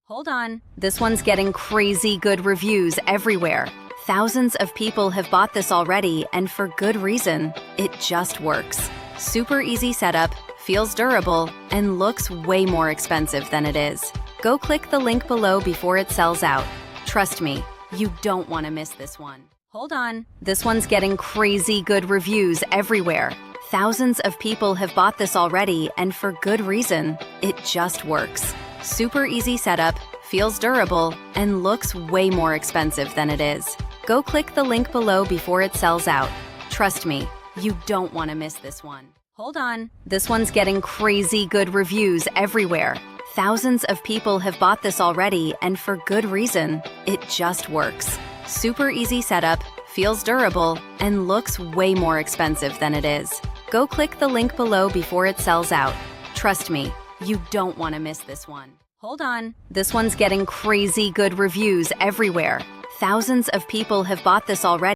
Hold on, this one's getting crazy good reviews everywhere. Thousands of people have bought this already, and for good reason. It just works. Super easy setup, feels durable, and looks way more expensive than it is. Go click the link below before it sells out. Trust me, you don't want to miss this one. Hold on, this one's getting crazy good reviews everywhere. Thousands of people have bought this already, and for good reason. It just works. Super easy setup, feels durable, and looks way more expensive than it is. Go click the link below before it sells out. Trust me, you don't want to miss this one. Hold on, this one's getting crazy good reviews everywhere. Thousands of people have bought this already, and for good reason. It just works. Super easy setup, feels durable, and looks way more expensive than it is. Go click the link below before it sells out. Trust me, you don't want to miss this one. Hold on, this one's getting crazy good reviews everywhere. Thousands of people have bought this already.